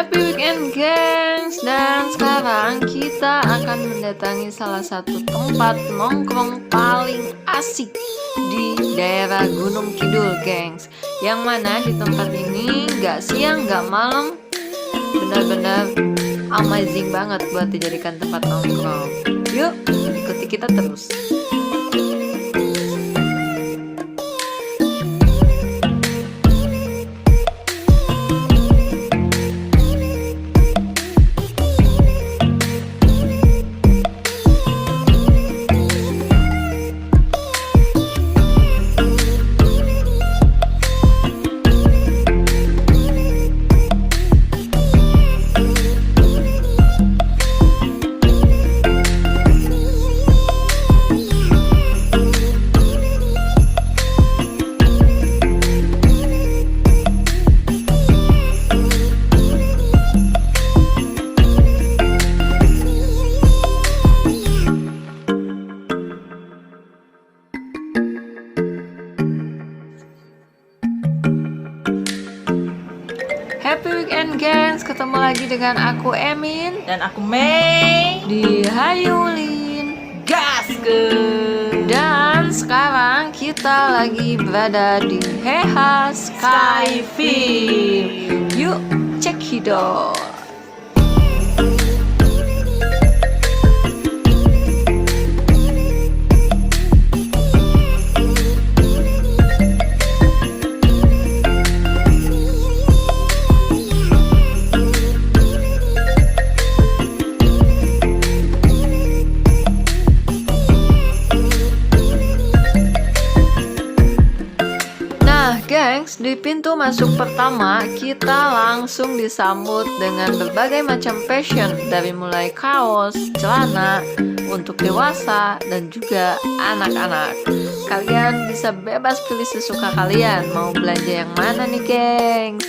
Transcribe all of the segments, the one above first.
Happy weekend gengs. Dan sekarang kita akan mendatangi salah satu tempat nongkrong paling asik di daerah Gunung Kidul gengs. Yang mana di tempat ini gak siang gak malam, benar-benar amazing banget buat dijadikan tempat nongkrong. Yuk ikuti kita terus. Happy weekend gengs, ketemu lagi dengan aku Emin dan aku Mei di Hayulin Gaskeun. Dan sekarang kita lagi berada di Heha Skyview. Yuk cek hidor. Gengs, di pintu masuk pertama kita langsung disambut dengan berbagai macam fashion, dari mulai kaos, celana untuk dewasa dan juga anak-anak. Kalian bisa bebas pilih sesuka kalian mau belanja yang mana nih gengs.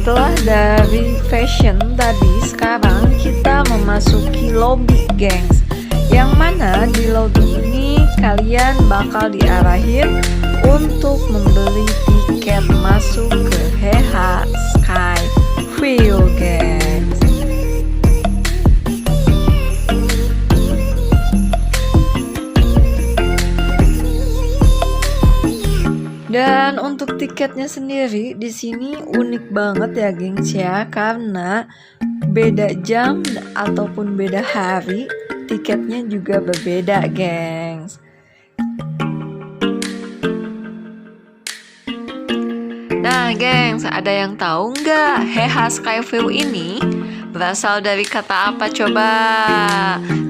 Setelah dari fashion tadi, sekarang kita memasuki lobby gengs. Yang mana di lobby ini kalian bakal diarahin untuk membeli tiket masuk ke Heha Skyview gengs. Dan untuk tiketnya sendiri di sini unik banget ya gengs ya, karena beda jam ataupun beda hari tiketnya juga berbeda gengs. Nah gengs, ada yang tahu nggak Heha Skyview ini berasal dari kata apa coba?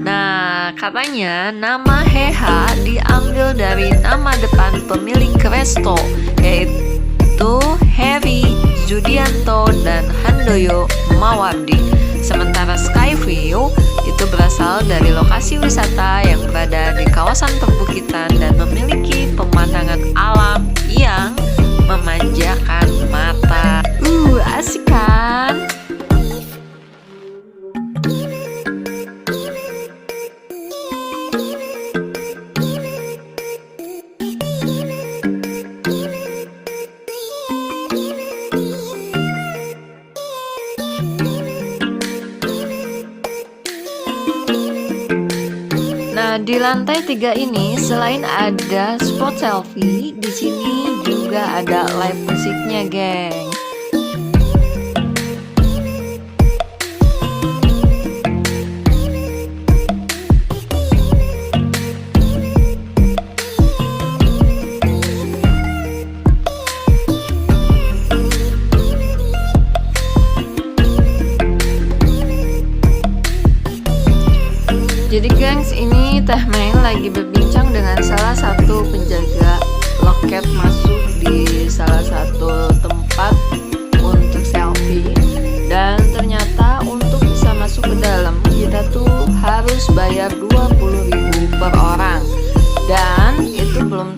Nah, katanya nama Heha diambil dari nama depan pemilik resto, yaitu Heri Zudianto dan Handoyo Mawardi. Sementara Skyview itu berasal dari lokasi wisata yang berada di kawasan perbukitan dan memiliki pemandangan alam yang memanjakan mata. Asik kan? Nah, di lantai 3 ini selain ada spot selfie, di sini juga ada live musiknya, geng. Jadi gengs, ini Teh Mei lagi berbincang dengan salah satu penjaga loket masuk di salah satu tempat untuk selfie. Dan ternyata untuk bisa masuk ke dalam kita tuh harus bayar 20.000 per orang.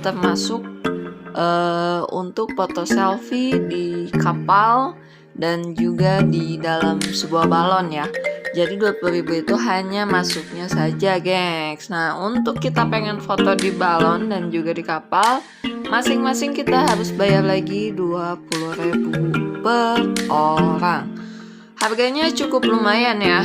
termasuk untuk foto selfie di kapal dan juga di dalam sebuah balon ya. Jadi 20.000 itu hanya masuknya saja, gengs. Nah, untuk kita pengen foto di balon dan juga di kapal, masing-masing kita harus bayar lagi 20.000 per orang. Harganya cukup lumayan ya.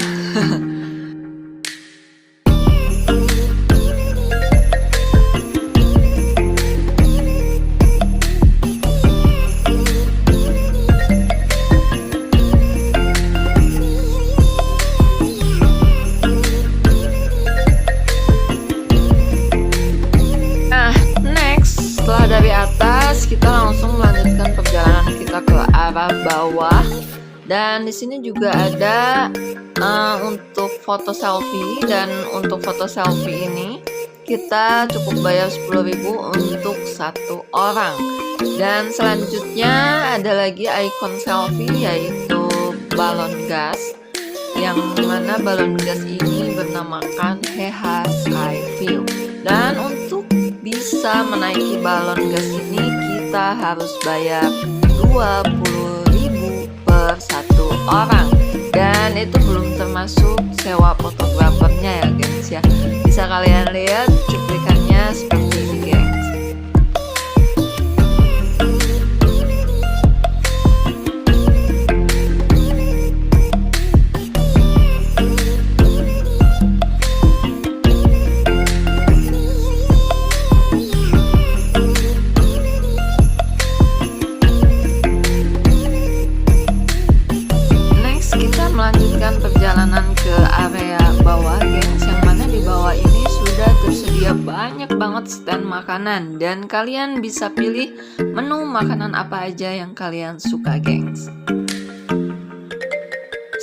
Dari atas kita langsung melanjutkan perjalanan kita ke arah bawah, dan di sini juga ada untuk foto selfie, dan untuk foto selfie ini kita cukup bayar 10.000 untuk satu orang. Dan selanjutnya ada lagi ikon selfie, yaitu balon gas, yang mana balon gas ini bernamakan Heha Skyview. Dan untuk bisa menaiki balon gas ini kita harus bayar 20.000 per satu orang, dan itu belum termasuk sewa fotografernya ya gengs ya. Bisa kalian lihat cuplikannya seperti ini gengs. Melanjutkan perjalanan ke area bawah gengs, yang mana di bawah ini sudah tersedia banyak banget stand makanan, dan kalian bisa pilih menu makanan apa aja yang kalian suka gengs.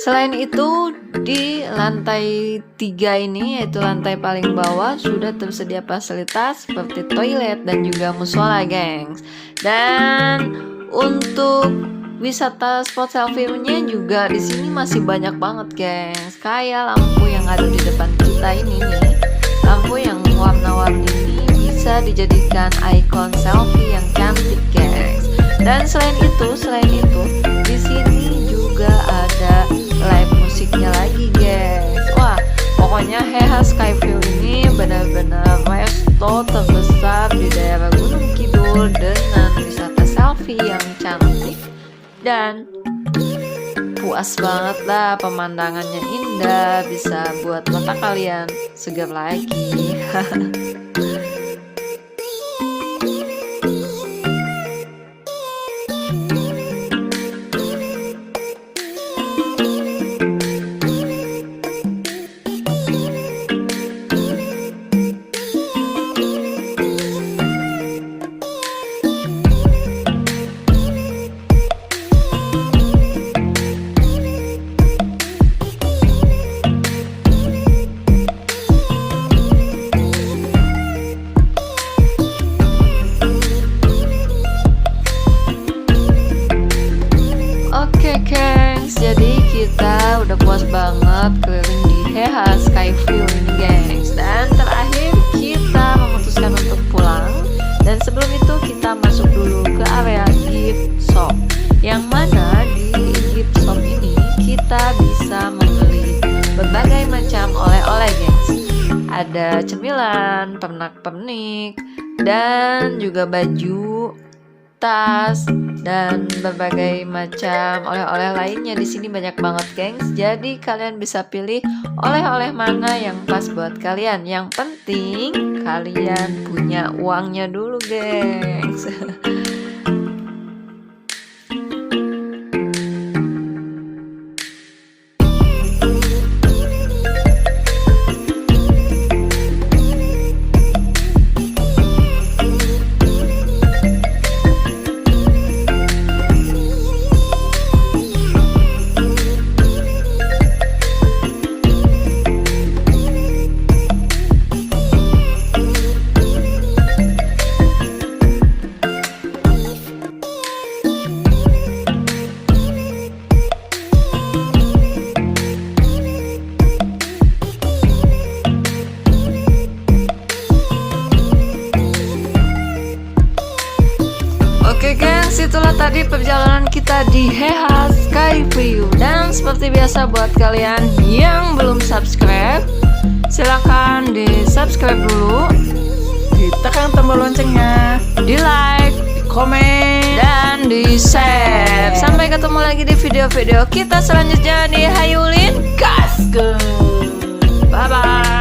Selain itu, di lantai 3 ini, yaitu lantai paling bawah, sudah tersedia fasilitas seperti toilet dan juga musola gengs. Dan untuk wisata spot selfie-nya juga di sini masih banyak banget, gengs. Kayak lampu yang ada di depan kita ini nih. Lampu yang warna-warni ini bisa dijadikan ikon selfie yang cantik, gengs. Dan selain itu di sini juga ada live musiknya lagi, gengs. Wah, pokoknya Heha Skyview ini benar-benar resto terbesar di daerah Gunung Kidul dengan wisata selfie yang cantik. Dan puas banget lah, pemandangannya indah, bisa buat mata kalian segar lagi. Jadi kita udah puas banget keliling di Heha Skyview ini, gengs. Dan terakhir kita memutuskan untuk pulang. Dan sebelum itu kita masuk dulu ke area gift shop, yang mana di gift shop ini kita bisa membeli berbagai macam oleh-oleh, gengs. Ada cemilan, pernak-pernik, dan juga baju, tas, dan berbagai macam oleh-oleh lainnya. Di sini banyak banget, gengs. Jadi kalian bisa pilih oleh-oleh mana yang pas buat kalian. Yang penting kalian punya uangnya dulu, gengs. jumpa di perjalanan kita di Heha Skyview. Dan seperti biasa buat kalian yang belum subscribe, silahkan di subscribe dulu, Ditekan tombol loncengnya, di like, di komen, dan di share. Sampai ketemu lagi di video-video kita selanjutnya di Hayulin. gaskeun. Bye-bye.